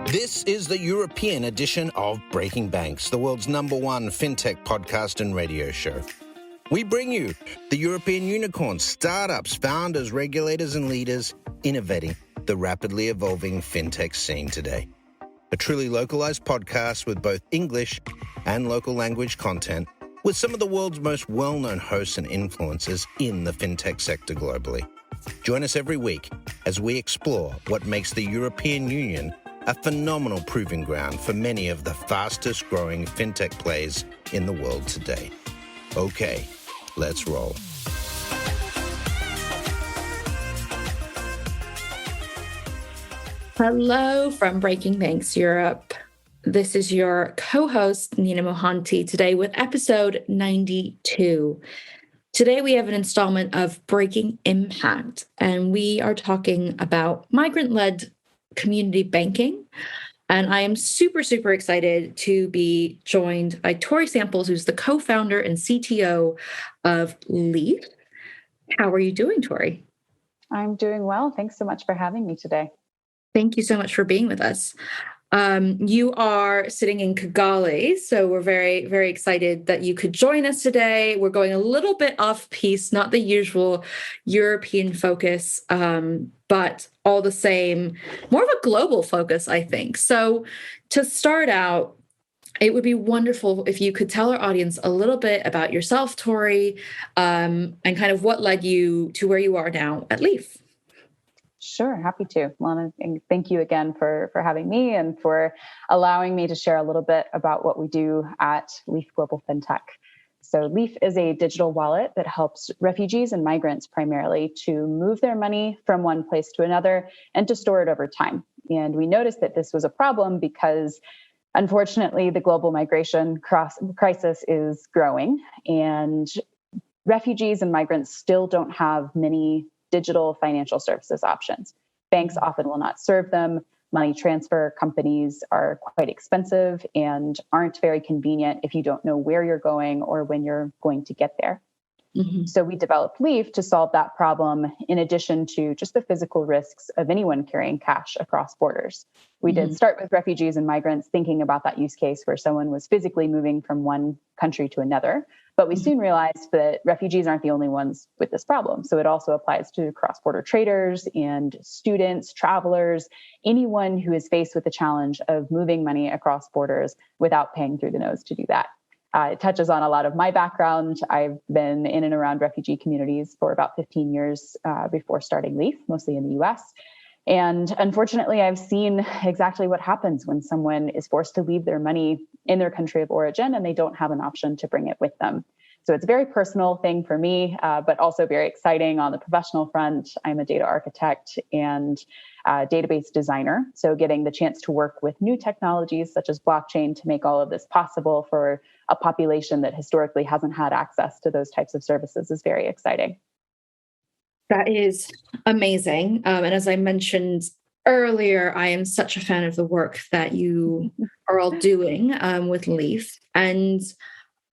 This is the European edition of Breaking Banks, the world's #1 fintech podcast and radio show. We bring you the European unicorns, startups, founders, regulators, and leaders innovating the rapidly evolving fintech scene today. A truly localized podcast with both English and local language content, with some of the world's most well-known hosts and influencers in the fintech sector globally. Join us every week as we explore what makes the European Union a phenomenal proving ground for many of the fastest growing fintech plays in the world today. Okay, let's roll. Hello from Breaking Banks Europe. This is your co-host, Nina Mohanty, today with episode 92. Today we have an installment of Breaking Impact, and we are talking about migrant-led community banking. And I am super, super excited to be joined by Tori Samples, who's the co-founder and CTO of Leaf. How are you doing, Tori? I'm doing well. Thanks so much for having me today. Thank you so much for being with us. You are sitting in Kigali, so we're very, very excited that you could join us today. We're going a little bit off piece, not the usual European focus, but all the same, more of a global focus, I think. So to start out, it would be wonderful if you could tell our audience a little bit about yourself, Tori, and kind of what led you to where you are now at Leaf. Sure, happy to. Well, and thank you again for having me and for allowing me to share a little bit about what we do at Leaf Global Fintech. So Leaf is a digital wallet that helps refugees and migrants primarily to move their money from one place to another and to store it over time. And we noticed that this was a problem because, unfortunately, the global migration crisis is growing, and refugees and migrants still don't have many digital financial services options. Banks often will not serve them. Money transfer companies are quite expensive and aren't very convenient if you don't know where you're going or when you're going to get there. Mm-hmm. So we developed Leaf to solve that problem, in addition to just the physical risks of anyone carrying cash across borders. We did start with refugees and migrants, thinking about that use case where someone was physically moving from one country to another. But we soon realized that refugees aren't the only ones with this problem. So it also applies to cross-border traders and students, travelers, anyone who is faced with the challenge of moving money across borders without paying through the nose to do that. It touches on a lot of my background. I've been in and around refugee communities for about 15 years before starting Leaf, mostly in the US. And unfortunately, I've seen exactly what happens when someone is forced to leave their money in their country of origin and they don't have an option to bring it with them. So it's a very personal thing for me, but also very exciting on the professional front. I'm a data architect and database designer. So getting the chance to work with new technologies such as blockchain to make all of this possible for a population that historically hasn't had access to those types of services is very exciting. That is amazing. And as I mentioned earlier, I am such a fan of the work that you are all doing with Leaf. And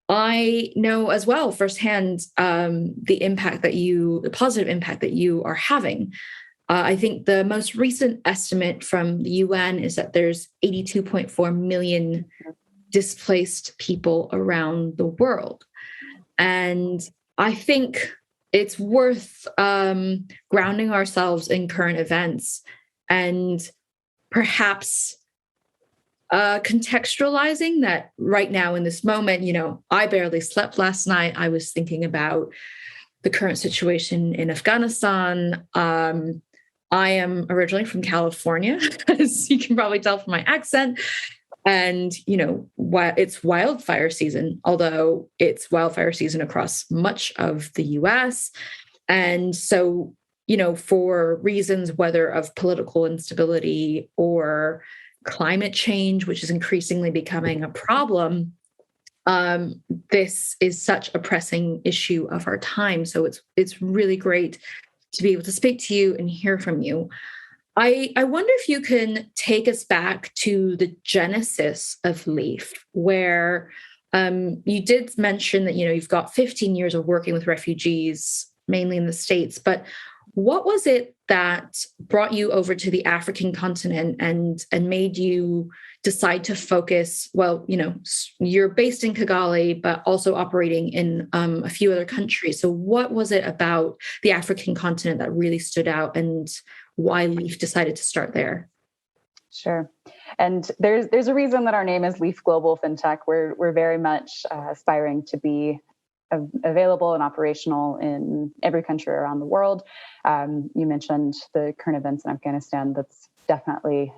I know as well firsthand the positive impact that you are having. I think the most recent estimate from the UN is that there's 82.4 million displaced people around the world. And I think it's worth grounding ourselves in current events and perhaps contextualizing that right now in this moment. I barely slept last night. I was thinking about the current situation in Afghanistan. I am originally from California, as you can probably tell from my accent. And, it's wildfire season, although it's wildfire season across much of the US. And so, for reasons whether of political instability or climate change, which is increasingly becoming a problem, this is such a pressing issue of our time. So it's really great to be able to speak to you and hear from you. I wonder if you can take us back to the genesis of Leaf, where you did mention that, you've got 15 years of working with refugees, mainly in the States, but what was it that brought you over to the African continent and made you decide to focus? Well, you're based in Kigali, but also operating in a few other countries. So what was it about the African continent that really stood out, and why Leaf decided to start there? Sure. And there's a reason that our name is Leaf Global Fintech. We're very much aspiring to be available and operational in every country around the world. You mentioned the current events in Afghanistan. That's definitely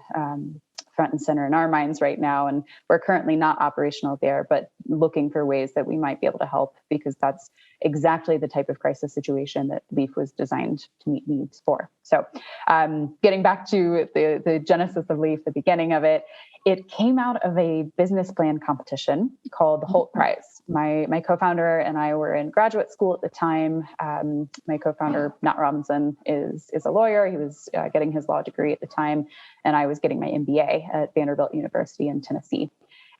front and center in our minds right now. And we're currently not operational there, but looking for ways that we might be able to help, because that's exactly the type of crisis situation that Leaf was designed to meet needs for. So getting back to the genesis of Leaf, the beginning of it, it came out of a business plan competition called the Holt Prize. My co-founder and I were in graduate school at the time. My co-founder, Matt Robinson, is a lawyer. He was getting his law degree at the time, and I was getting my MBA at Vanderbilt University in Tennessee.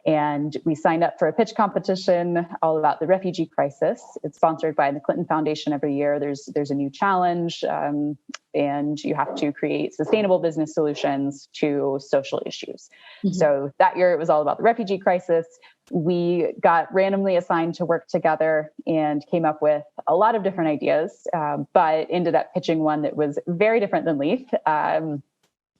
And we signed up for a pitch competition all about the refugee crisis. It's sponsored by the Clinton Foundation every year. There's a new challenge, and you have to create sustainable business solutions to social issues. Mm-hmm. So that year it was all about the refugee crisis. We got randomly assigned to work together and came up with a lot of different ideas, but ended up pitching one that was very different than Leaf.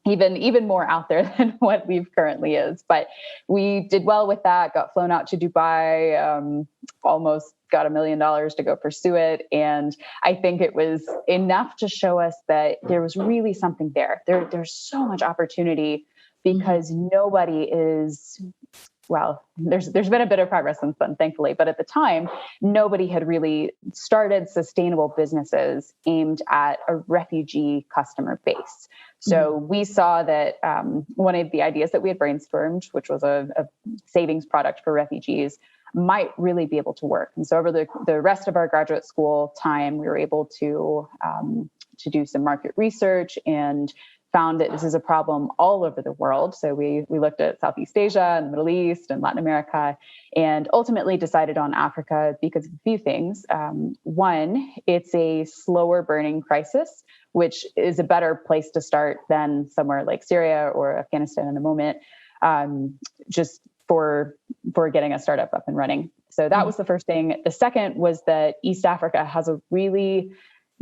Even more out there than what Leaf currently is. But we did well with that, got flown out to Dubai, almost got $1 million to go pursue it. And I think it was enough to show us that there was really something there. There's so much opportunity, because nobody is... Well, there's been a bit of progress since then, thankfully. But at the time, nobody had really started sustainable businesses aimed at a refugee customer base. So we saw that one of the ideas that we had brainstormed, which was a savings product for refugees, might really be able to work. And so over the rest of our graduate school time, we were able to do some market research and found that this is a problem all over the world. So we looked at Southeast Asia and the Middle East and Latin America, and ultimately decided on Africa because of a few things. One, it's a slower burning crisis, which is a better place to start than somewhere like Syria or Afghanistan in the moment, just for getting a startup up and running. So that was the first thing. The second was that East Africa has a really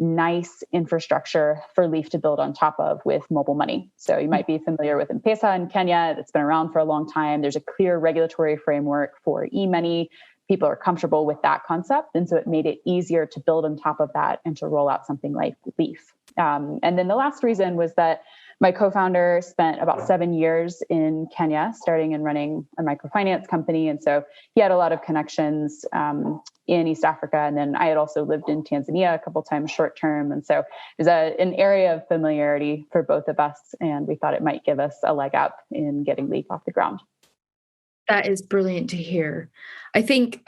nice infrastructure for Leaf to build on top of with mobile money. So you might be familiar with M-Pesa in Kenya. That's been around for a long time. There's a clear regulatory framework for e-money. People are comfortable with that concept. And so it made it easier to build on top of that and to roll out something like Leaf. And then the last reason was that my co-founder spent about 7 years in Kenya, starting and running a microfinance company. And so he had a lot of connections in East Africa. And then I had also lived in Tanzania a couple times short term. And so there's an area of familiarity for both of us. And we thought it might give us a leg up in getting Leaf off the ground. That is brilliant to hear. I think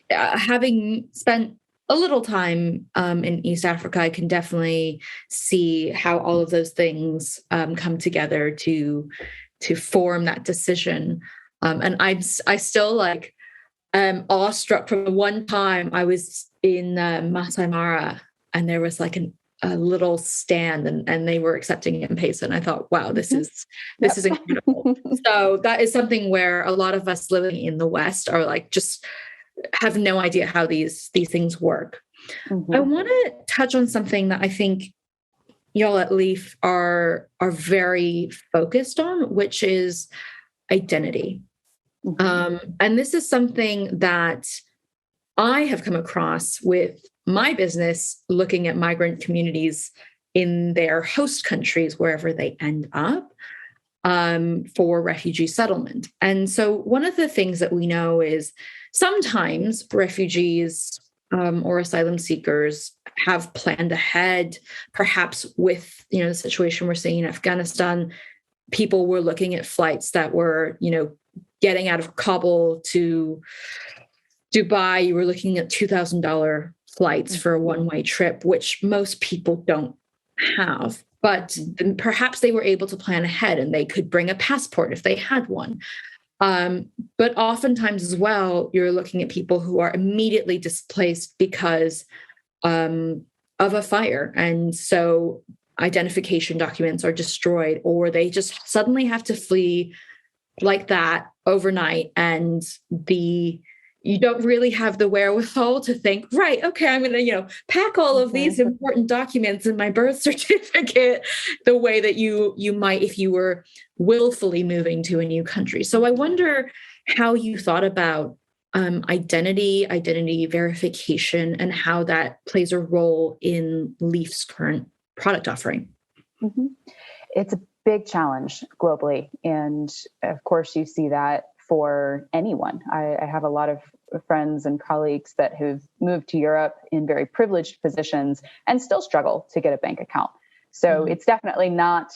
having spent a little time in East Africa, I can definitely see how all of those things come together to form that decision. And I still awestruck from the one time I was in Masai Mara, and there was like a little stand, and they were accepting M-Pesa, and I thought, wow, this is incredible. So that is something where a lot of us living in the West are like just have no idea how these things work. I want to touch on something that I think y'all at Leaf are very focused on, which is identity. And this is something that I have come across with my business, looking at migrant communities in their host countries, wherever they end up, for refugee settlement. And so one of the things that we know is sometimes refugees or asylum seekers have planned ahead, perhaps with the situation we're seeing in Afghanistan. People were looking at flights that were, getting out of Kabul to Dubai. You were looking at $2,000 flights for a one-way trip, which most people don't have. But perhaps they were able to plan ahead, and they could bring a passport if they had one. But oftentimes as well, you're looking at people who are immediately displaced because of of a fire. And so identification documents are destroyed, or they just suddenly have to flee like that overnight. And you don't really have the wherewithal to think, right, okay, I'm going to, pack all of these important documents in my birth certificate the way that you might if you were willfully moving to a new country. So I wonder how you thought about identity verification, and how that plays a role in Leaf's current product offering. Mm-hmm. It's a big challenge globally. And of course, you see that for anyone. I have a lot of friends and colleagues that have moved to Europe in very privileged positions and still struggle to get a bank account. So it's definitely not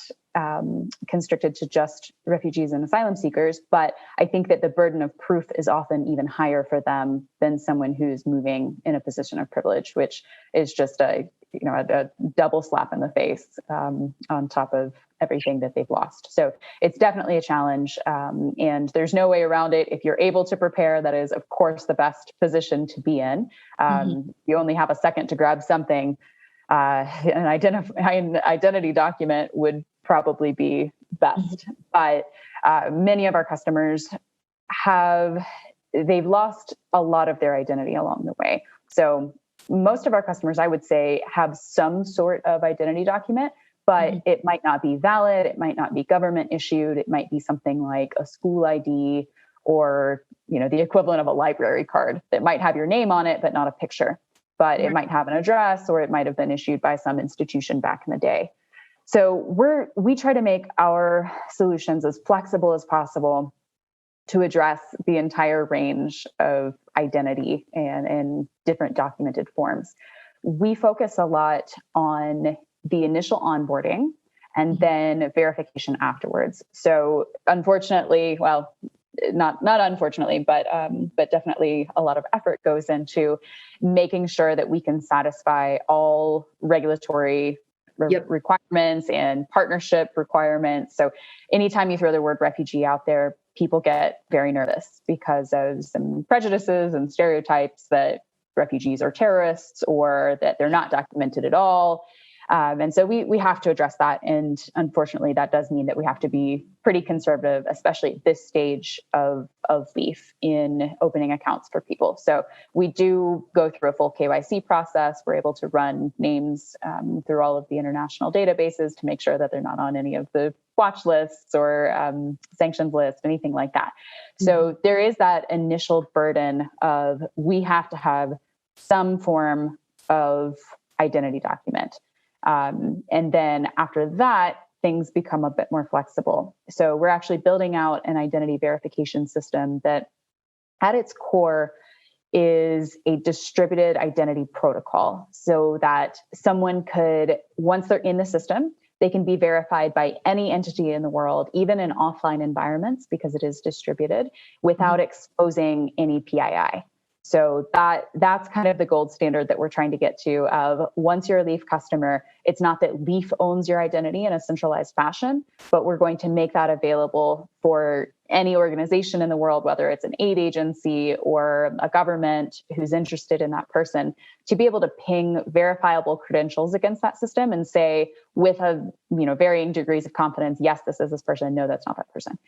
constricted to just refugees and asylum seekers, but I think that the burden of proof is often even higher for them than someone who's moving in a position of privilege, which is just a double slap in the face on top of everything that they've lost. So it's definitely a challenge, and there's no way around it. If you're able to prepare, that is, of course, the best position to be in. You only have a second to grab something. An identity document would probably be best. But many of our customers they've lost a lot of their identity along the way. So most of our customers, I would say, have some sort of identity document, but it might not be valid. It might not be government issued. It might be something like a school ID or, the equivalent of a library card that might have your name on it, but not a picture. But it might have an address, or it might have been issued by some institution back in the day. So we try to make our solutions as flexible as possible to address the entire range of identity and different documented forms. We focus a lot on the initial onboarding and then verification afterwards. So unfortunately, well, not unfortunately, but definitely a lot of effort goes into making sure that we can satisfy all regulatory requirements and partnership requirements. So anytime you throw the word refugee out there, people get very nervous because of some prejudices and stereotypes that refugees are terrorists or that they're not documented at all. And so we have to address that. And unfortunately, that does mean that we have to be pretty conservative, especially at this stage of Leaf in opening accounts for people. So we do go through a full KYC process. We're able to run names through all of the international databases to make sure that they're not on any of the watch lists or sanctions lists, anything like that. So there is that initial burden of we have to have some form of identity document. And then after that, things become a bit more flexible. So we're actually building out an identity verification system that at its core is a distributed identity protocol, so that someone could, once they're in the system, they can be verified by any entity in the world, even in offline environments, because it is distributed, without exposing any PII. So that's kind of the gold standard that we're trying to get to of once you're a Leaf customer, it's not that Leaf owns your identity in a centralized fashion, but we're going to make that available for any organization in the world, whether it's an aid agency or a government who's interested in that person, to be able to ping verifiable credentials against that system and say with varying degrees of confidence, yes, this is this person, no, that's not that person.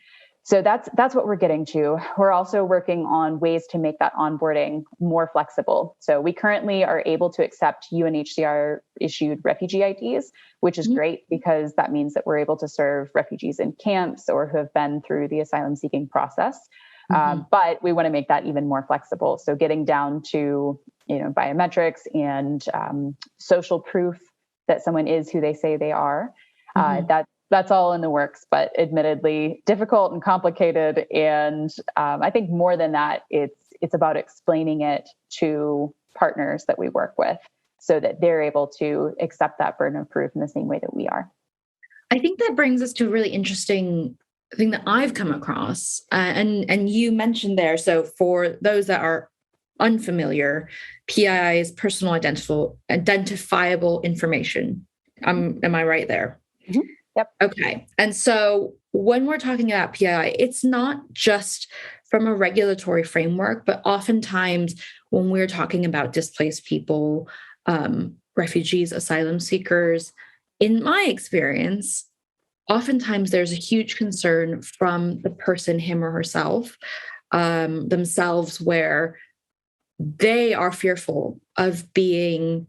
So that's what we're getting to. We're also working on ways to make that onboarding more flexible. So we currently are able to accept UNHCR issued refugee IDs, which is great because that means that we're able to serve refugees in camps or who have been through the asylum seeking process. But we want to make that even more flexible. So getting down to, biometrics and social proof that someone is who they say they are. That's all in the works, but admittedly difficult and complicated. And I think more than that, it's about explaining it to partners that we work with so that they're able to accept that burden of proof in the same way that we are. I think that brings us to a really interesting thing that I've come across. And you mentioned there, so for those that are unfamiliar, PII is personal identifiable information. Am I right there? Mm-hmm. Yep. Okay. And so when we're talking about PII, it's not just from a regulatory framework, but oftentimes when we're talking about displaced people, refugees, asylum seekers, in my experience, oftentimes there's a huge concern from the person, him or herself, themselves, where they are fearful of being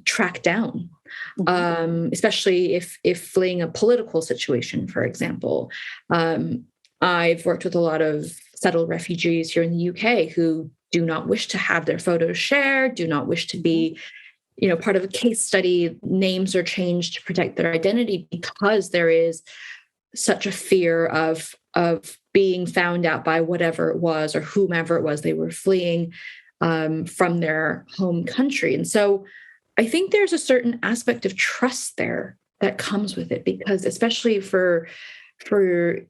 tracked down, especially if fleeing a political situation, for example. I've worked with a lot of settled refugees here in the UK who do not wish to have their photos shared, do not wish to be, part of a case study. Names are changed to protect their identity because there is such a fear of being found out by whatever it was or whomever it was they were fleeing from their home country. And so I think there's a certain aspect of trust there that comes with it, because especially for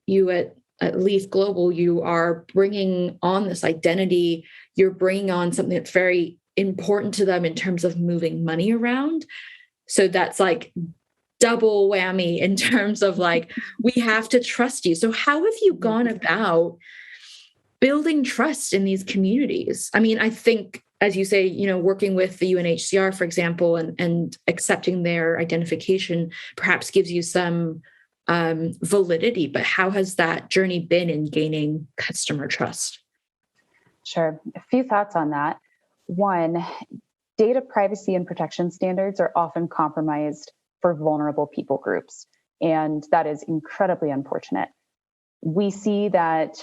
you at Leaf Global, you are bringing on this identity. You're bringing on something that's very important to them in terms of moving money around. So that's like double whammy in terms of like, we have to trust you. So how have you gone about building trust in these communities? I mean, I think, as you say, working with the UNHCR, for example, and accepting their identification perhaps gives you some validity, but how has that journey been in gaining customer trust? Sure. A few thoughts on that. One, data privacy and protection standards are often compromised for vulnerable people groups, and that is incredibly unfortunate. We see that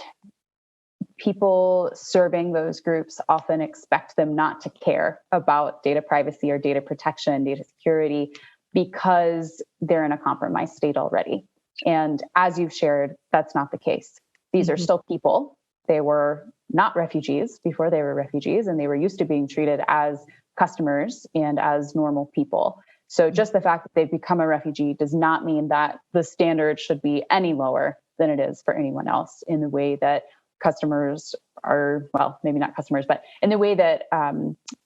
people serving those groups often expect them not to care about data privacy or data protection, data security, because they're in a compromised state already. And as you've shared, that's not the case. These are still people. They were not refugees before they were refugees, and they were used to being treated as customers and as normal people. So just the fact that they've become a refugee does not mean that the standard should be any lower than it is for anyone else in the way that customers are, well, maybe not customers, but in the way that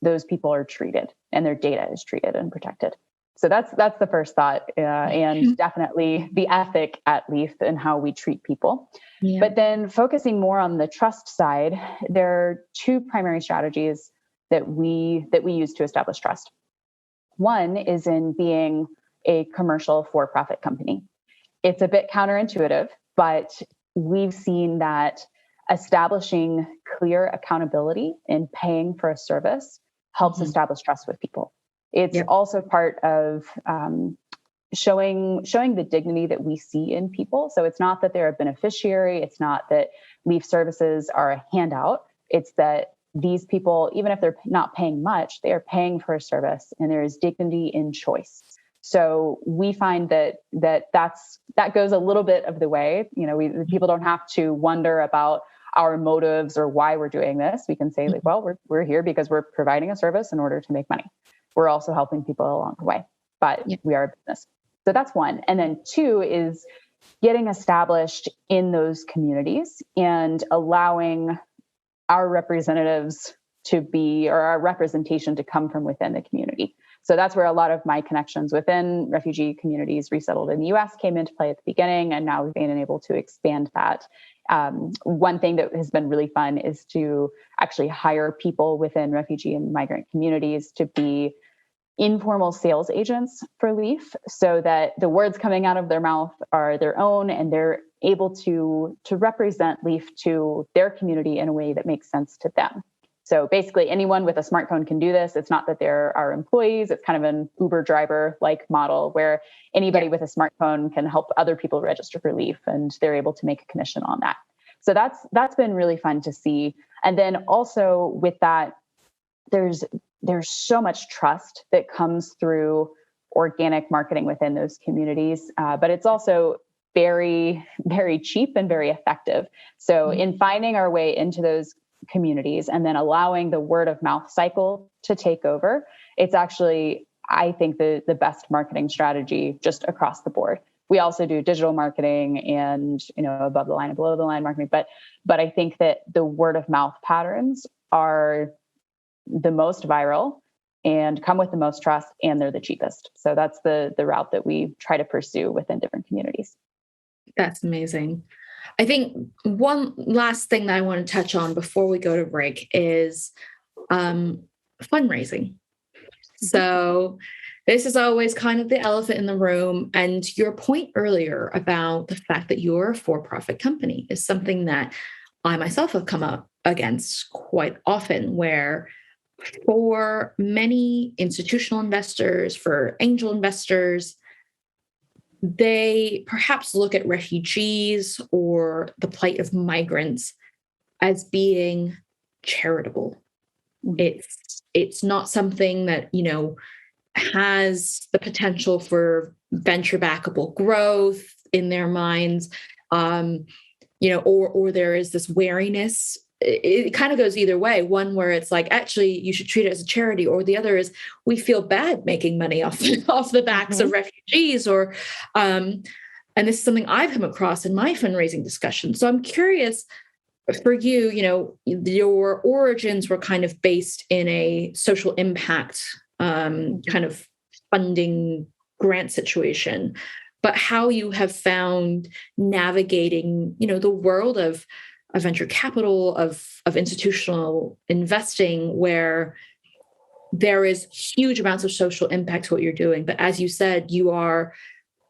those people are treated and their data is treated and protected. So that's the first thought, and definitely the ethic at Leaf and how we treat people. Yeah. But then focusing more on the trust side, there are two primary strategies that we use to establish trust. One is in being a commercial for-profit company. It's a bit counterintuitive, but we've seen that establishing clear accountability in paying for a service helps establish trust with people. It's also part of showing the dignity that we see in people. So it's not that they're a beneficiary. It's not that Leaf services are a handout. It's that these people, even if they're not paying much, they are paying for a service, and there is dignity in choice. So we find that goes a little bit of the way. People don't have to wonder about our motives or why we're doing this. We can say, like, well, we're here because we're providing a service in order to make money. We're also helping people along the way, but we are a business. So that's one. And then two is getting established in those communities and allowing our representatives to be, or our representation to come from within the community. So that's where a lot of my connections within refugee communities resettled in the US came into play at the beginning, and now we've been able to expand that. One thing that has been really fun is to actually hire people within refugee and migrant communities to be informal sales agents for Leaf, so that the words coming out of their mouth are their own, and they're able to represent Leaf to their community in a way that makes sense to them. So basically anyone with a smartphone can do this. It's not that they're our employees. It's kind of an Uber driver-like model where anybody with a smartphone can help other people register for Leaf, and they're able to make a commission on that. So that's been really fun to see. And then also with that, there's so much trust that comes through organic marketing within those communities, but it's also very, very cheap and very effective. So in finding our way into those communities and then allowing the word of mouth cycle to take over, it's actually, I think, the best marketing strategy just across the board. We also do digital marketing and, above the line and below the line marketing, but I think that the word of mouth patterns are the most viral and come with the most trust, and they're the cheapest. So that's the route that we try to pursue within different communities. That's amazing. I think one last thing that I want to touch on before we go to break is fundraising. So this is always kind of the elephant in the room. And your point earlier about the fact that you're a for-profit company is something that I myself have come up against quite often, where for many institutional investors, for angel investors, they perhaps look at refugees or the plight of migrants as being charitable. It's not something that, has the potential for venture backable growth in their minds, or there is this wariness. It kind of goes either way. One where it's like, actually, you should treat it as a charity, or the other is we feel bad making money off the backs of refugees, and this is something I've come across in my fundraising discussion. So I'm curious, for you, your origins were kind of based in a social impact kind of funding grant situation, but how you have found navigating, the world of venture capital, of institutional investing, where there is huge amounts of social impact to what you're doing. But as you said, you are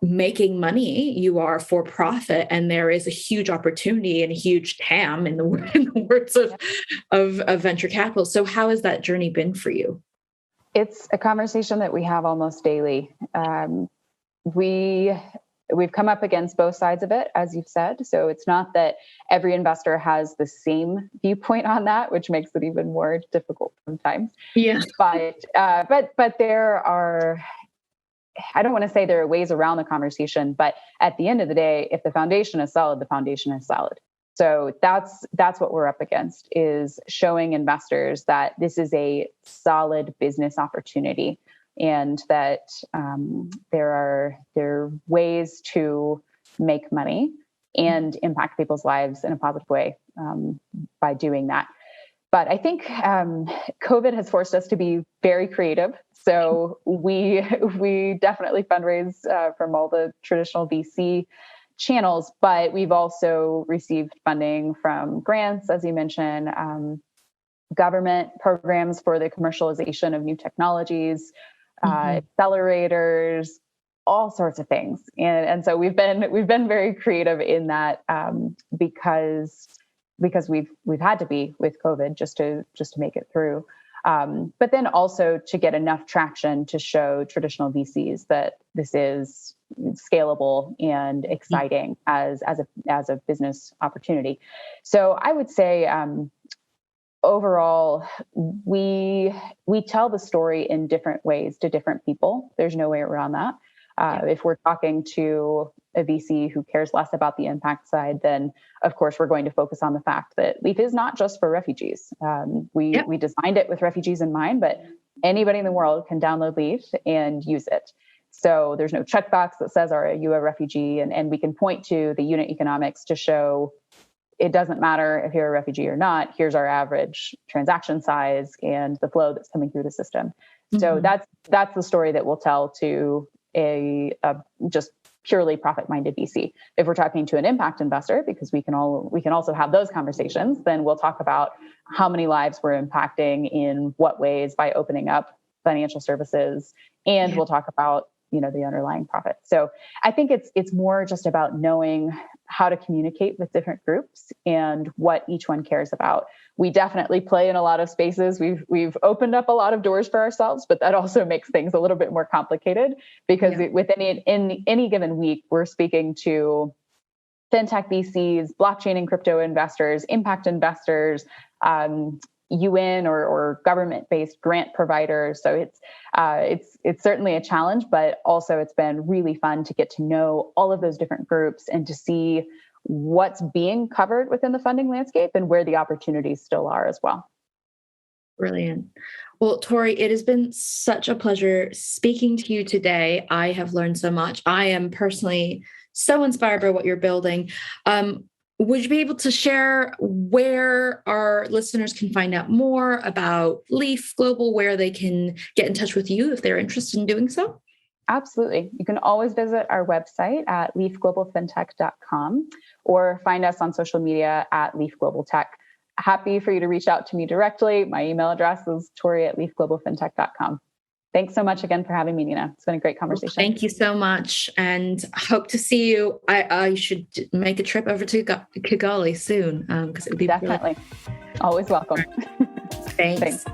making money, you are for profit, and there is a huge opportunity and a huge TAM in the words of venture capital. So how has that journey been for you? It's a conversation that we have almost daily. We've come up against both sides of it, as you've said. So it's not that every investor has the same viewpoint on that, which makes it even more difficult sometimes. Yeah. But there are, I don't want to say there are ways around the conversation, but at the end of the day, if the foundation is solid, the foundation is solid. So that's what we're up against, is showing investors that this is a solid business opportunity, and that there are ways to make money and impact people's lives in a positive way by doing that. But I think COVID has forced us to be very creative. So we definitely fundraise from all the traditional VC channels, but we've also received funding from grants, as you mentioned, government programs for the commercialization of new technologies, accelerators, all sorts of things. And so we've been very creative in that because we've had to be with COVID just to make it through. But then also to get enough traction to show traditional VCs that this is scalable and exciting as a business opportunity. So I would say overall, we tell the story in different ways to different people. There's no way around that. If we're talking to a VC who cares less about the impact side, then of course we're going to focus on the fact that Leaf is not just for refugees. We designed it with refugees in mind, but anybody in the world can download Leaf and use it. So there's no checkbox that says, are you a refugee? And we can point to the unit economics to show it doesn't matter if you're a refugee or not. Here's our average transaction size and the flow that's coming through the system. So that's the story that we'll tell to a just purely profit-minded VC. If we're talking to an impact investor, because we can also have those conversations, then we'll talk about how many lives we're impacting in what ways by opening up financial services, and we'll talk about the underlying profit. So I think it's more just about knowing how to communicate with different groups and what each one cares about. We definitely play in a lot of spaces. We've opened up a lot of doors for ourselves, but that also makes things a little bit more complicated because with any given week, we're speaking to fintech VCs, blockchain and crypto investors, impact investors, UN or government-based grant providers. So it's certainly a challenge, but also it's been really fun to get to know all of those different groups and to see what's being covered within the funding landscape and where the opportunities still are as well. Brilliant. Well, Tori, it has been such a pleasure speaking to you today. I have learned so much. I am personally so inspired by what you're building. Would you be able to share where our listeners can find out more about Leaf Global, where they can get in touch with you if they're interested in doing so? Absolutely. You can always visit our website at leafglobalfintech.com or find us on social media at Leaf Global Tech. Happy for you to reach out to me directly. My email address is tori@leafglobalfintech.com. Thanks so much again for having me, Nina. It's been a great conversation. Thank you so much, and hope to see you. I should make a trip over to Kigali soon, because it would be definitely always welcome. Thanks.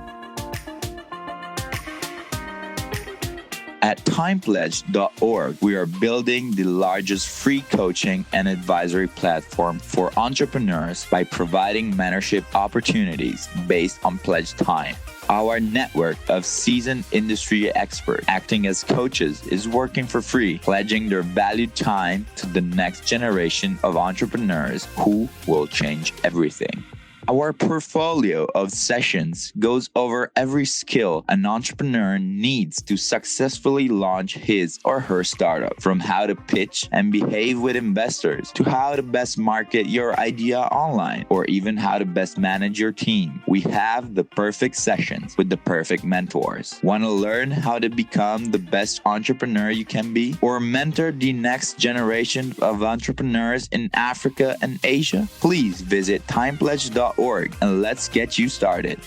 At timepledge.org, we are building the largest free coaching and advisory platform for entrepreneurs by providing mentorship opportunities based on pledged time. Our network of seasoned industry experts acting as coaches is working for free, pledging their valued time to the next generation of entrepreneurs who will change everything. Our portfolio of sessions goes over every skill an entrepreneur needs to successfully launch his or her startup, from how to pitch and behave with investors to how to best market your idea online, or even how to best manage your team. We have the perfect sessions with the perfect mentors. Want to learn how to become the best entrepreneur you can be, or mentor the next generation of entrepreneurs in Africa and Asia? Please visit timepledge.org and let's get you started.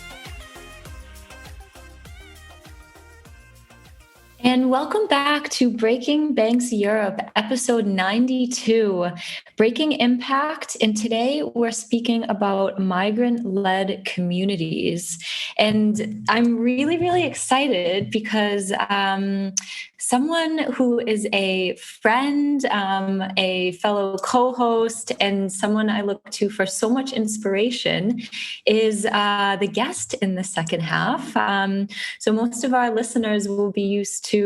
And welcome back to Breaking Banks Europe, episode 92, Breaking Impact. And today we're speaking about migrant-led communities. And I'm really, really excited because someone who is a friend, a fellow co-host, and someone I look to for so much inspiration is the guest in the second half. So most of our listeners will be used to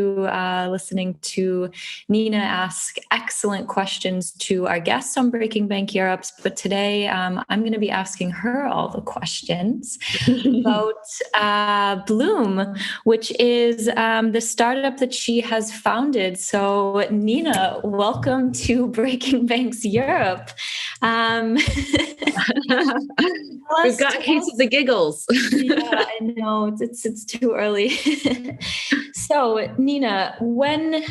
listening to Nina ask excellent questions to our guests on Breaking Bank Europe. But today I'm going to be asking her all the questions about Bloom, which is the startup that she has founded. So Nina, welcome to Breaking Banks Europe. We've got a case of the giggles. Yeah, I know it's too early. So Nina, when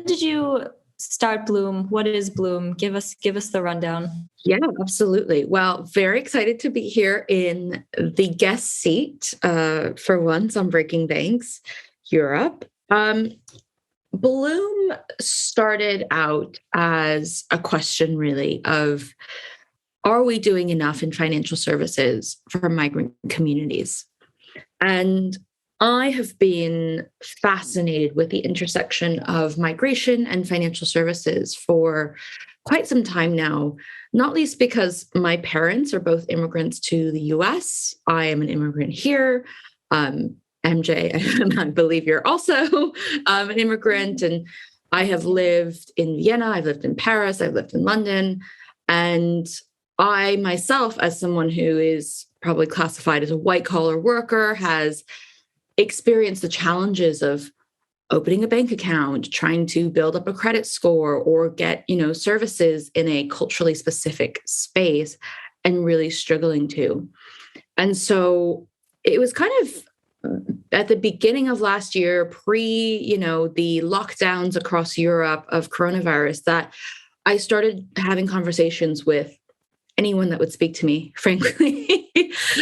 did you start Bloom? What is Bloom? Give us the rundown. Yeah, absolutely. Well, very excited to be here in the guest seat for once on Breaking Banks Europe. Bloom started out as a question, really, of are we doing enough in financial services for migrant communities? And I have been fascinated with the intersection of migration and financial services for quite some time now, not least because my parents are both immigrants to the US. I am an immigrant here. MJ, I believe you're also an immigrant. And I have lived in Vienna, I've lived in Paris, I've lived in London. And I myself, as someone who is probably classified as a white-collar worker, has experienced the challenges of opening a bank account, trying to build up a credit score, or get, services in a culturally specific space, and really struggling to. And so it was kind of at the beginning of last year, the lockdowns across Europe of coronavirus, that I started having conversations with anyone that would speak to me, frankly.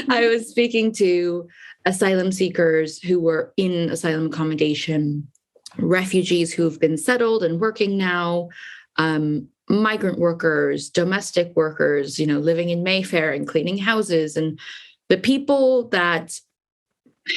I was speaking to asylum seekers who were in asylum accommodation, refugees who've been settled and working now, migrant workers, domestic workers, living in Mayfair and cleaning houses, and the people that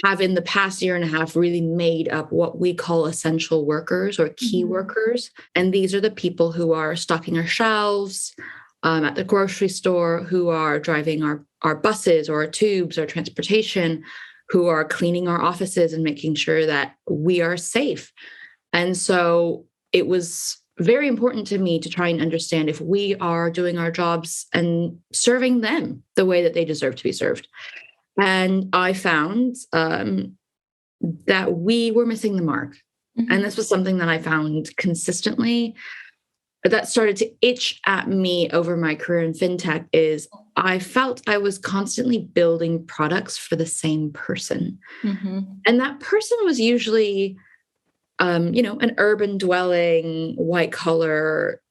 have in the past year and a half really made up what we call essential workers or key workers. And these are the people who are stocking our shelves at the grocery store, who are driving our buses or our tubes or transportation, who are cleaning our offices and making sure that we are safe. And so it was very important to me to try and understand if we are doing our jobs and serving them the way that they deserve to be served. And I found that we were missing the mark. Mm-hmm. And this was something that I found consistently that started to itch at me over my career in fintech. Is I felt I was constantly building products for the same person. Mm-hmm. And that person was usually, an urban dwelling, white collar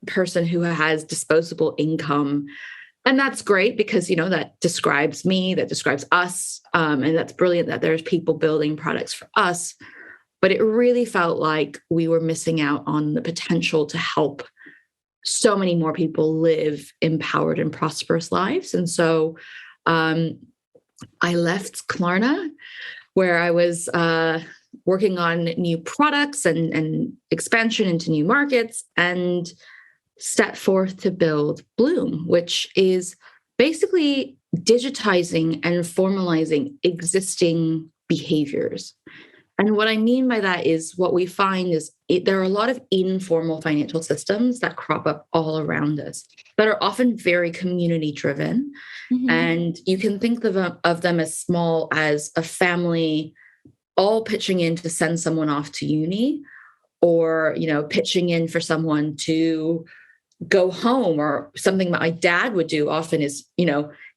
person who has disposable income. And that's great because, that describes me, that describes us. And that's brilliant that there's people building products for us. but it really felt like we were missing out on the potential to help so many more people live empowered and prosperous lives. And so I left Klarna, where I was working on new products and expansion into new markets, and set forth to build Bloom, which is basically digitizing and formalizing existing behaviors. And what I mean by that is what we find is there are a lot of informal financial systems that crop up all around us that are often very community driven. Mm-hmm. And you can think of them as small as a family all pitching in to send someone off to uni, or, pitching in for someone to go home, or something that my dad would do often is,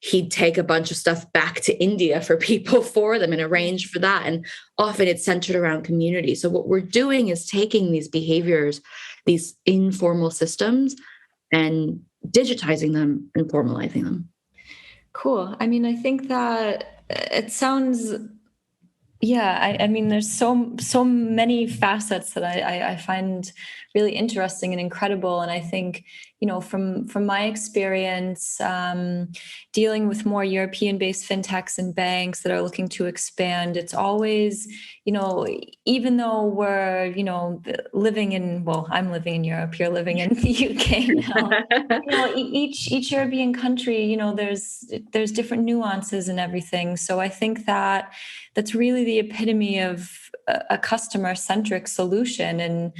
he'd take a bunch of stuff back to India for people for them and arrange for that. And often it's centered around community. So what we're doing is taking these behaviors, these informal systems, and digitizing them and formalizing them. Cool. I mean, I think that it sounds... Yeah, I mean, there's so many facets that I find really interesting and incredible. And I think, from my experience, dealing with more European-based fintechs and banks that are looking to expand, it's always, even though we're, living in, I'm living in Europe, you're living in the UK now. Each European country, there's different nuances and everything. So I think that's really the epitome of a customer-centric solution, and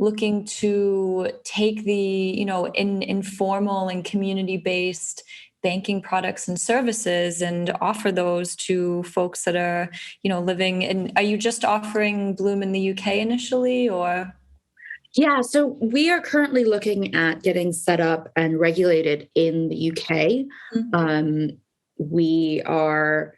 looking to take the, informal and community-based banking products and services and offer those to folks that are, living in. Are you just offering Bloom in the UK initially, or? Yeah, so we are currently looking at getting set up and regulated in the UK. Mm-hmm. We are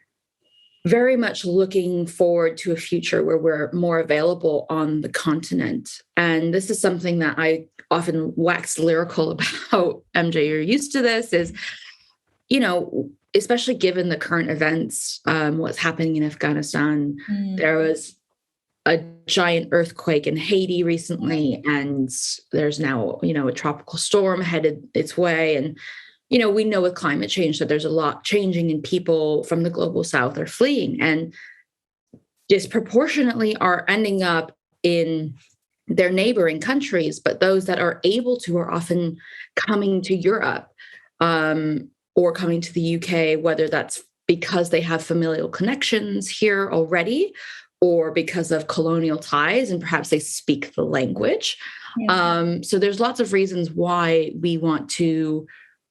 very much looking forward to a future where we're more available on the continent. And this is something that I often wax lyrical about. MJ, you're used to this, is, especially given the current events, what's happening in Afghanistan. There was a giant earthquake in Haiti recently, and there's now, a tropical storm headed its way. And we know with climate change that there's a lot changing, and people from the global south are fleeing and disproportionately are ending up in their neighboring countries. But those that are able to are often coming to Europe or coming to the UK, whether that's because they have familial connections here already, or because of colonial ties, and perhaps they speak the language. Yeah. So there's lots of reasons why we want to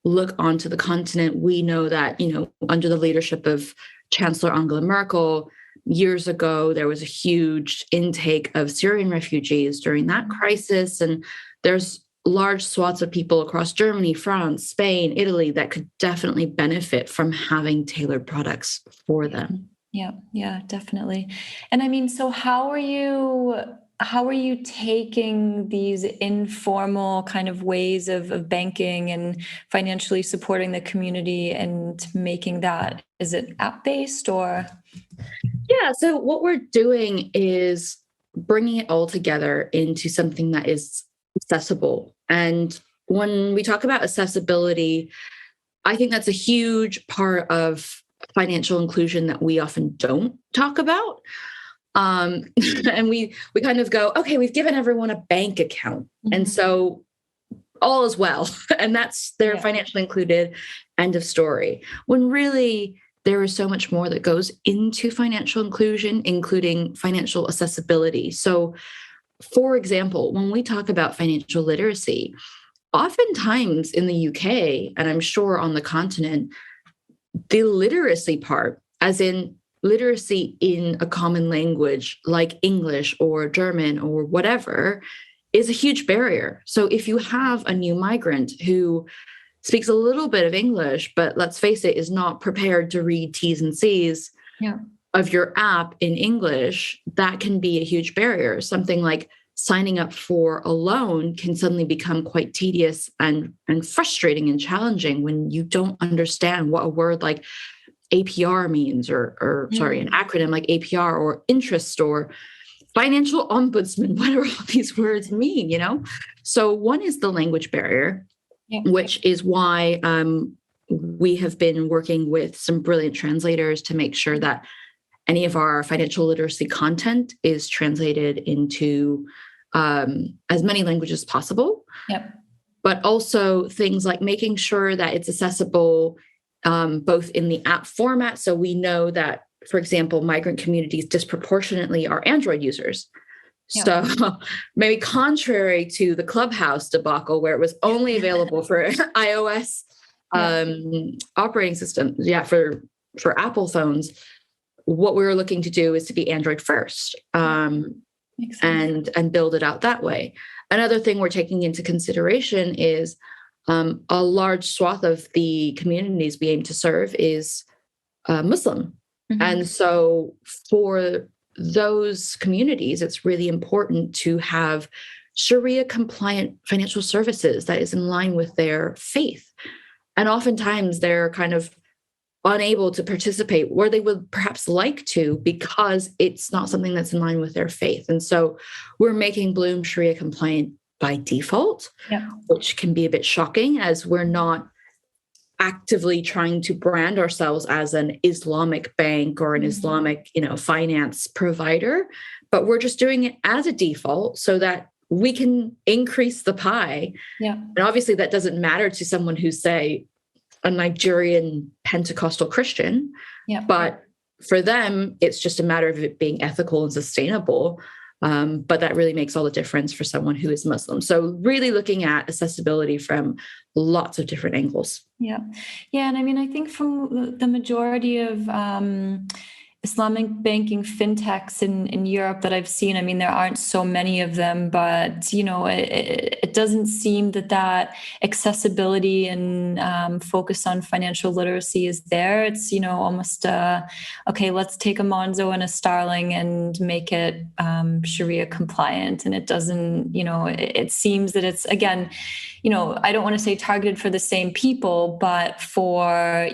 look onto the continent. We know that, under the leadership of Chancellor Angela Merkel, years ago, there was a huge intake of Syrian refugees during that crisis. And there's large swaths of people across Germany, France, Spain, Italy that could definitely benefit from having tailored products for them. Yeah, definitely. And I mean, so how are you taking these informal kind of ways of banking and financially supporting the community and making that, is it app-based or? Yeah, so what we're doing is bringing it all together into something that is accessible. And when we talk about accessibility, I think that's a huge part of financial inclusion that we often don't talk about. And we kind of go, okay, we've given everyone a bank account. Mm-hmm. And so all is well. And they're financially included, end of story. When really there is so much more that goes into financial inclusion, including financial accessibility. So, for example, when we talk about financial literacy, oftentimes in the UK, and I'm sure on the continent, the literacy part, as in literacy in a common language like English or German or whatever, is a huge barrier. So if you have a new migrant who speaks a little bit of English, but let's face it, is not prepared to read T's and C's of your app in English, that can be a huge barrier. Something like signing up for a loan can suddenly become quite tedious and frustrating and challenging when you don't understand what a word like APR means, or an acronym like APR or interest or financial ombudsman. What do all these words mean, So one is the language barrier, which is why we have been working with some brilliant translators to make sure that any of our financial literacy content is translated into as many languages as possible. Yep. But also things like making sure that it's accessible both in the app format. So we know that, for example, migrant communities disproportionately are Android users. Yeah. So maybe contrary to the Clubhouse debacle, where it was only available for iOS operating system, for Apple phones, what we were looking to do is to be Android first and build it out that way. Another thing we're taking into consideration is a large swath of the communities we aim to serve is Muslim. Mm-hmm. And so for those communities, it's really important to have Sharia compliant financial services that is in line with their faith. And oftentimes they're kind of unable to participate where they would perhaps like to because it's not something that's in line with their faith. And so we're making Bloom Sharia compliant by default, which can be a bit shocking as we're not actively trying to brand ourselves as an Islamic bank or an Islamic, finance provider, but we're just doing it as a default so that we can increase the pie. Yeah. And obviously that doesn't matter to someone who's, say, a Nigerian Pentecostal Christian, but for them, it's just a matter of it being ethical and sustainable. But that really makes all the difference for someone who is Muslim. So really looking at accessibility from lots of different angles. Yeah. And I mean, I think from the majority of Islamic banking fintechs in Europe that I've seen, I mean, there aren't so many of them, but, it doesn't seem that accessibility and focus on financial literacy is there. It's, almost, okay, let's take a Monzo and a Starling and make it Sharia compliant. And it doesn't, it seems that it's, again, I don't want to say targeted for the same people, but for,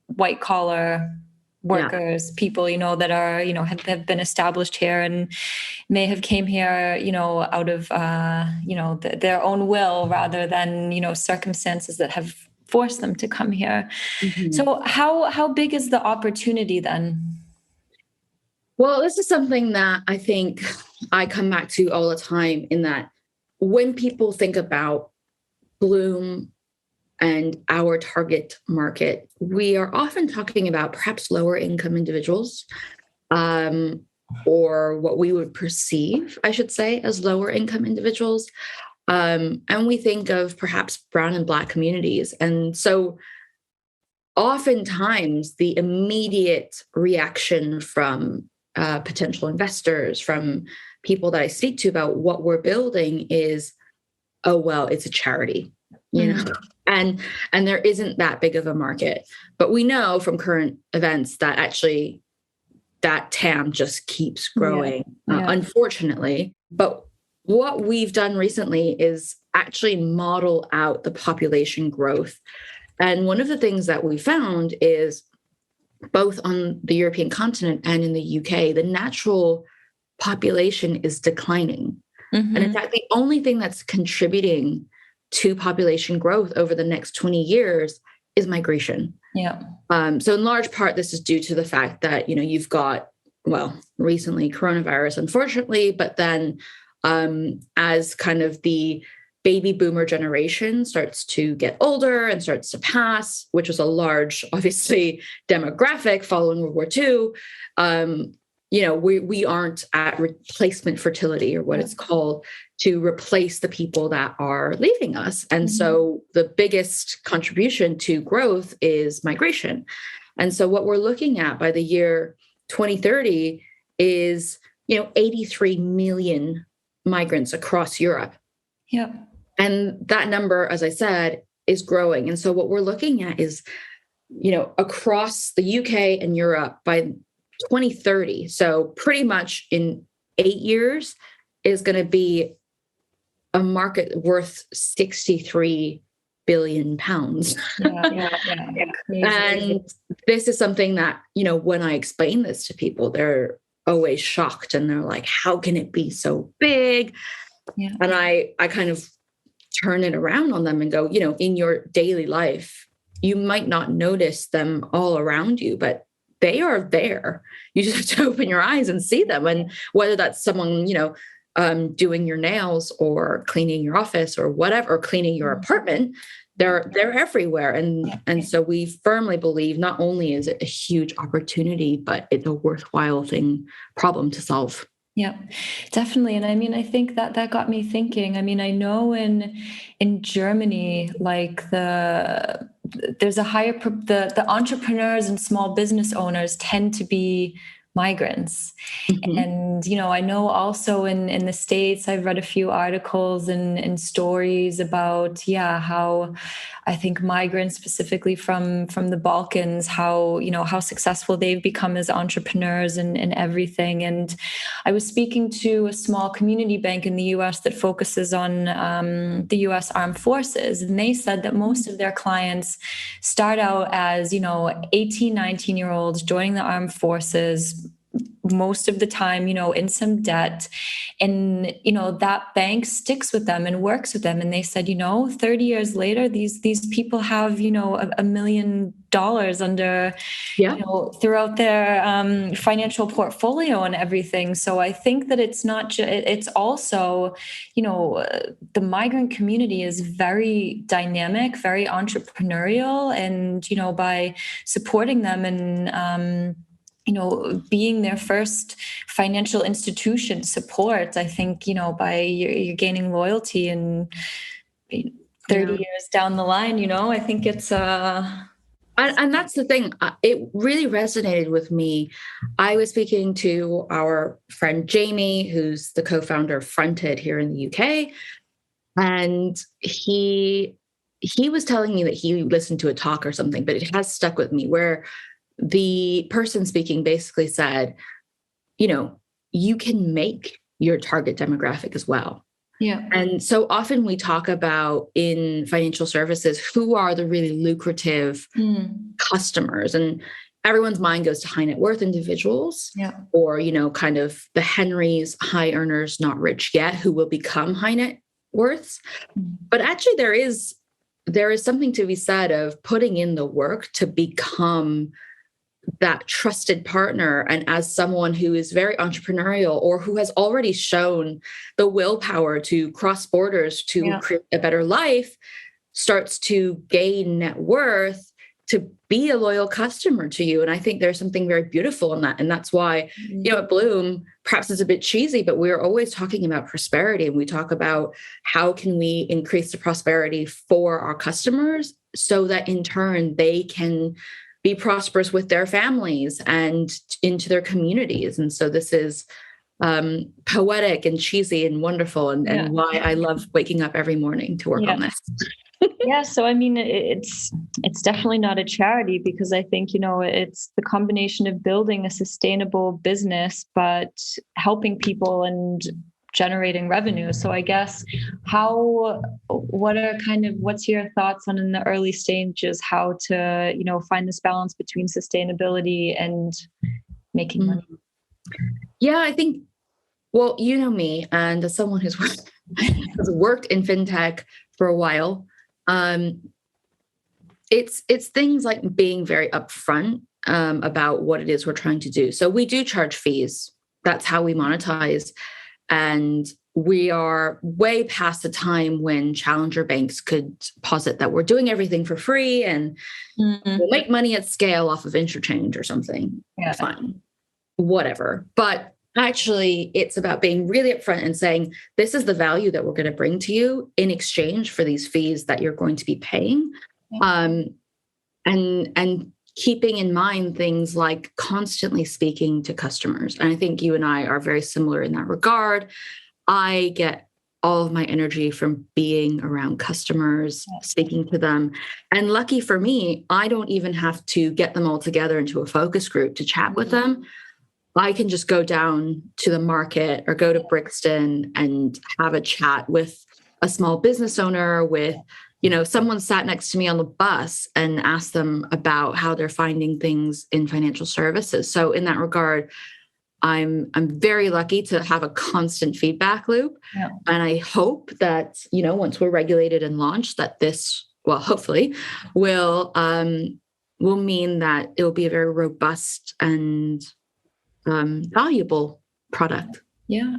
white collar workers, people, that are, have been established here and may have came here, out of, their own will rather than, circumstances that have forced them to come here. Mm-hmm. So how big is the opportunity then? Well, this is something that I think I come back to all the time, in that when people think about Bloom and our target market, we are often talking about perhaps lower income individuals, or what we would perceive, I should say, as lower income individuals. And we think of perhaps brown and Black communities. And so oftentimes the immediate reaction from potential investors, from people that I speak to about what we're building is, oh, well, it's a charity, And there isn't that big of a market. But we know from current events that actually that TAM just keeps growing, unfortunately. But what we've done recently is actually model out the population growth. And one of the things that we found is both on the European continent and in the UK, the natural population is declining. Mm-hmm. And in fact, the only thing that's contributing to population growth over the next 20 years is migration. Yeah. So in large part, this is due to the fact that, you've got, recently coronavirus, unfortunately, but then as kind of the baby boomer generation starts to get older and starts to pass, which was a large, obviously, demographic following World War II, we aren't at replacement fertility, or what it's called, to replace the people that are leaving us. And so the biggest contribution to growth is migration. And so what we're looking at by the year 2030 is, 83 million migrants across Europe. Yeah. And that number, as I said, is growing. And so what we're looking at is, across the UK and Europe by 2030, so pretty much in 8 years, is going to be a market worth 63 billion pounds. And this is something that, when I explain this to people, they're, always shocked, and they're like, how can it be so big? Yeah. And I kind of turn it around on them and go, in your daily life, you might not notice them all around you, but they are there. You just have to open your eyes and see them. And whether that's someone, doing your nails or cleaning your office or whatever, or cleaning your apartment, they're everywhere. And so we firmly believe not only is it a huge opportunity, but it's a worthwhile problem to solve. Yeah, definitely. And I mean, I think that got me thinking. I mean, I know in Germany, like there's a higher, the entrepreneurs and small business owners tend to be migrants. Mm-hmm. And, I know also in the States, I've read a few articles and stories about, how I think migrants specifically from the Balkans, how successful they've become as entrepreneurs and everything. And I was speaking to a small community bank in the US that focuses on the US Armed Forces. And they said that most of their clients start out as, 18, 19-year-olds joining the armed forces, most of the time, in some debt. And, that bank sticks with them and works with them. And they said, 30 years later, these people have, $1 million under, throughout their financial portfolio and everything. So I think that it's not just, it's also, the migrant community is very dynamic, very entrepreneurial. And, by supporting them and, being their first financial institution support, I think, by you're gaining loyalty and 30 years down the line, I think it's and that's the thing. It really resonated with me. I was speaking to our friend Jamie, who's the co-founder of Fronted here in the UK. And he was telling me that he listened to a talk or something, but it has stuck with me, where the person speaking basically said, you can make your target demographic as well. Yeah. And so often we talk about in financial services, who are the really lucrative customers? And everyone's mind goes to high net worth individuals, or, kind of the Henrys, high earners, not rich yet, who will become high net worths. But actually there is something to be said of putting in the work to become that trusted partner. And as someone who is very entrepreneurial, or who has already shown the willpower to cross borders to create a better life, starts to gain net worth, to be a loyal customer to you. And I think there's something very beautiful in that. And that's why, at Bloom, perhaps it's a bit cheesy, but we're always talking about prosperity. And we talk about how can we increase the prosperity for our customers so that in turn they can be prosperous with their families and into their communities. And so this is poetic and cheesy and wonderful, and why I love waking up every morning to work on this. So I mean, it's definitely not a charity, because I think, it's the combination of building a sustainable business, but helping people and generating revenue. So I guess what's your thoughts on, in the early stages, how to, find this balance between sustainability and making money? Yeah, I think, well, you know me, and as someone who's worked in fintech for a while, it's things like being very upfront about what it is we're trying to do. So we do charge fees. That's how we monetize. And we are way past the time when challenger banks could posit that we're doing everything for free and we'll make money at scale off of interchange or something. Yeah. Fine, whatever. But actually, it's about being really upfront and saying, this is the value that we're going to bring to you in exchange for these fees that you're going to be paying. And keeping in mind things like constantly speaking to customers. And I think you and I are very similar in that regard. I get all of my energy from being around customers, speaking to them. And lucky for me, I don't even have to get them all together into a focus group to chat with them. I can just go down to the market or go to Brixton and have a chat with a small business owner, with someone sat next to me on the bus, and ask them about how they're finding things in financial services. So in that regard, I'm very lucky to have a constant feedback loop. Yeah. And I hope that, once we're regulated and launched, that this, well, hopefully will mean that it will be a very robust and valuable product. Yeah,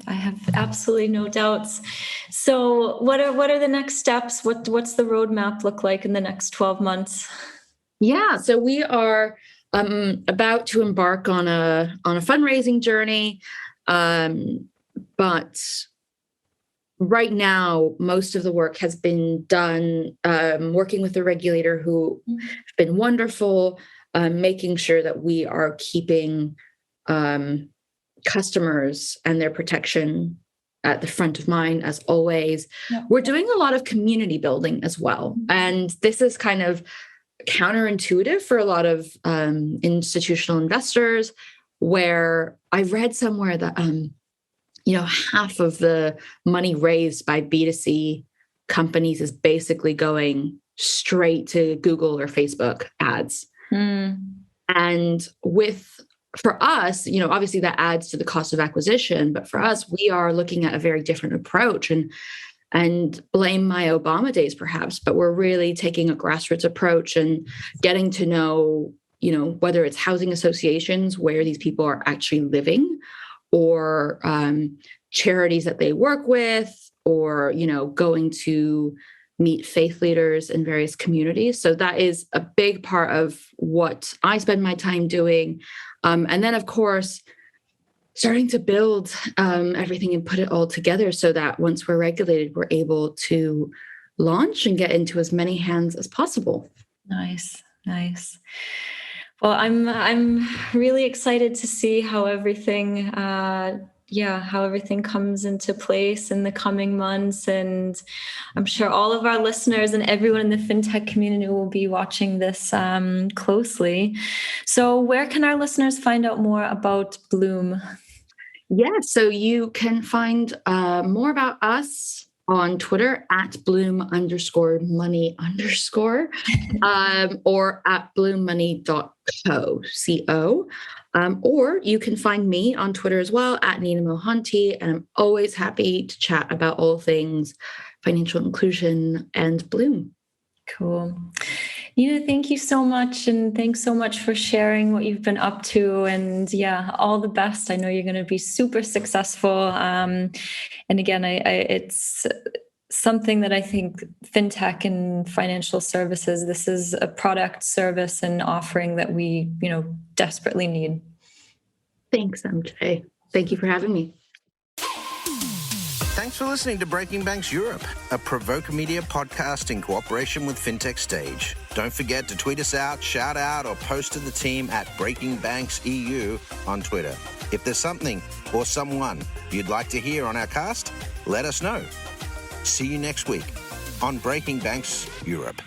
I have absolutely no doubts. So what are the next steps? What's the roadmap look like in the next 12 months? Yeah, so we are about to embark on a fundraising journey, but right now most of the work has been done working with the regulator, who have been wonderful, making sure that we are keeping customers and their protection at the front of mind, as always. Yeah. We're doing a lot of community building as well, and this is kind of counterintuitive for a lot of institutional investors, where I read somewhere that half of the money raised by B2C companies is basically going straight to Google or Facebook ads. And for us, obviously that adds to the cost of acquisition, but for us, we are looking at a very different approach, and blame my Obama days perhaps, but we're really taking a grassroots approach and getting to know, whether it's housing associations where these people are actually living, or charities that they work with, or, going to meet faith leaders in various communities. So that is a big part of what I spend my time doing. And then, of course, starting to build everything and put it all together so that once we're regulated, we're able to launch and get into as many hands as possible. Nice. Well, I'm really excited to see how everything comes into place in the coming months. And I'm sure all of our listeners and everyone in the fintech community will be watching this closely. So where can our listeners find out more about Bloom? Yeah, so you can find more about us on Twitter at Bloom_money_ or at bloommoney.co. Or you can find me on Twitter as well at Nina Mohanty, and I'm always happy to chat about all things financial inclusion and Bloom. Cool. Nina, thank you so much. And thanks so much for sharing what you've been up to. And all the best. I know you're going to be super successful. And again, it's something that I think fintech and financial services, this is a product, service, and offering that we, desperately need. Thanks, MJ. Thank you for having me. Thanks for listening to Breaking Banks Europe, a Provoke Media podcast in cooperation with Fintech Stage. Don't forget to tweet us out, shout out, or post to the team at Breaking Banks EU on Twitter. If there's something or someone you'd like to hear on our cast, let us know. See you next week on Breaking Banks Europe.